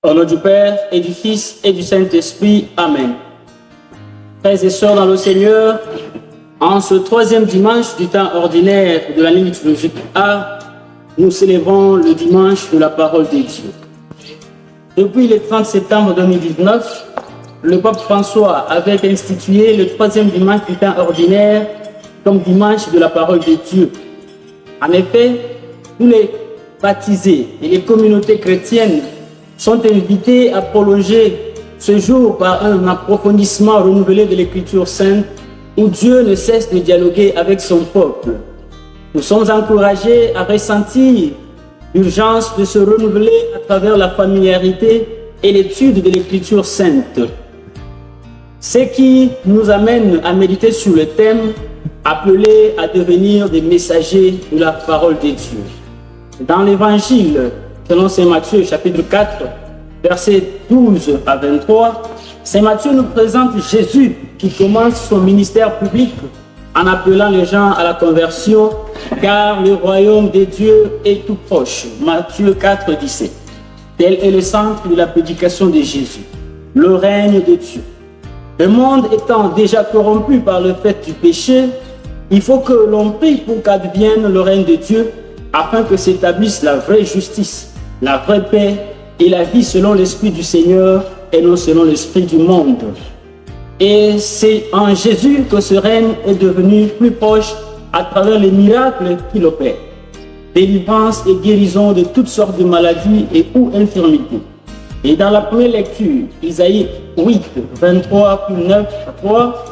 Au nom du Père et du Fils et du Saint-Esprit. Amen. Frères et sœurs dans le Seigneur, en ce troisième dimanche du temps ordinaire de l'année liturgique A, nous célébrons le dimanche de la parole de Dieu. Depuis le 30 septembre 2019, le pape François avait institué le troisième dimanche du temps ordinaire comme dimanche de la parole de Dieu. En effet, tous les baptisés et les communautés chrétiennes sont invités à prolonger ce jour par un approfondissement renouvelé de l'Écriture sainte où Dieu ne cesse de dialoguer avec son peuple. Nous sommes encouragés à ressentir l'urgence de se renouveler à travers la familiarité et l'étude de l'Écriture sainte. Ce qui nous amène à méditer sur le thème appelé à devenir des messagers de la parole de Dieu. Dans l'Évangile, selon Saint Matthieu, chapitre 4, versets 12 à 23, Saint Matthieu nous présente Jésus qui commence son ministère public en appelant les gens à la conversion, car le royaume de Dieu est tout proche. Matthieu 4, 17. Tel est le centre de la prédication de Jésus, le règne de Dieu. Le monde étant déjà corrompu par le fait du péché, il faut que l'on prie pour qu'advienne le règne de Dieu, afin que s'établisse la vraie justice, la vraie paix et la vie selon l'Esprit du Seigneur et non selon l'Esprit du monde. Et c'est en Jésus que ce règne est devenu plus proche à travers les miracles qu'il opère. Délivrance et guérison de toutes sortes de maladies et ou infirmités. Et dans la première lecture, Isaïe 8, 23, 9 à 3,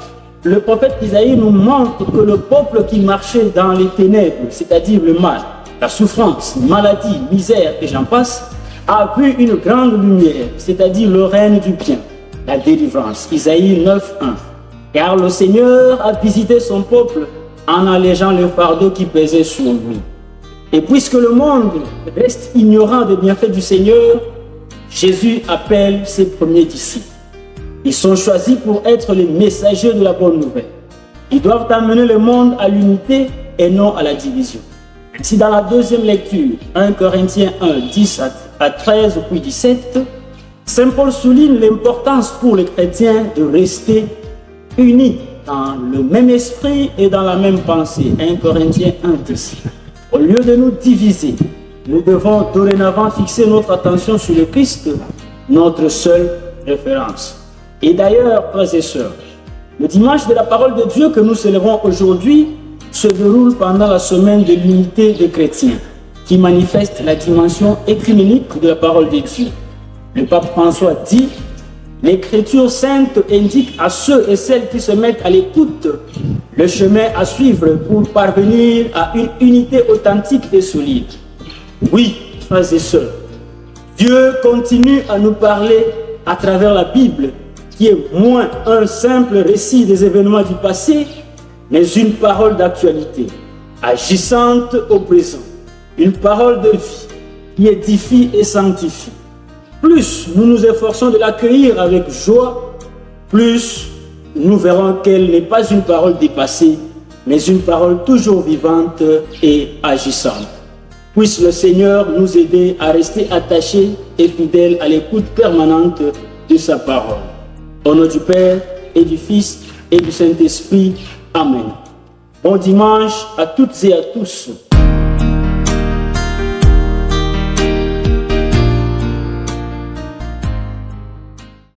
le prophète Isaïe nous montre que le peuple qui marchait dans les ténèbres, c'est-à-dire le mal, la souffrance, maladie, misère et j'en passe, a vu une grande lumière, c'est-à-dire le règne du bien, la délivrance. Isaïe 9, 1. Car le Seigneur a visité son peuple en allégeant le fardeau qui pesait sur lui. Et puisque le monde reste ignorant des bienfaits du Seigneur, Jésus appelle ses premiers disciples. Ils sont choisis pour être les messagers de la bonne nouvelle. Ils doivent amener le monde à l'unité et non à la division. Si dans la deuxième lecture, 1 Corinthiens 1, 10 à 13 puis 17, Saint Paul souligne l'importance pour les chrétiens de rester unis dans le même esprit et dans la même pensée. 1 Corinthiens 1, 10. Au lieu de nous diviser, nous devons dorénavant fixer notre attention sur le Christ, notre seule référence. Et d'ailleurs, frères et sœurs, le dimanche de la parole de Dieu que nous célébrons aujourd'hui se déroule pendant la semaine de l'unité des chrétiens, qui manifeste la dimension écuménique de la parole de Dieu. Le pape François dit « L'Écriture sainte indique à ceux et celles qui se mettent à l'écoute le chemin à suivre pour parvenir à une unité authentique et solide. » Oui, frères et sœurs, Dieu continue à nous parler à travers la Bible, qui est moins un simple récit des événements du passé, mais une parole d'actualité, agissante au présent, une parole de vie qui édifie et sanctifie. Plus nous nous efforçons de l'accueillir avec joie, plus nous verrons qu'elle n'est pas une parole dépassée, mais une parole toujours vivante et agissante. Puisse le Seigneur nous aider à rester attachés et fidèles à l'écoute permanente de sa parole. Au nom du Père et du Fils et du Saint-Esprit. Amen. Bon dimanche à toutes et à tous.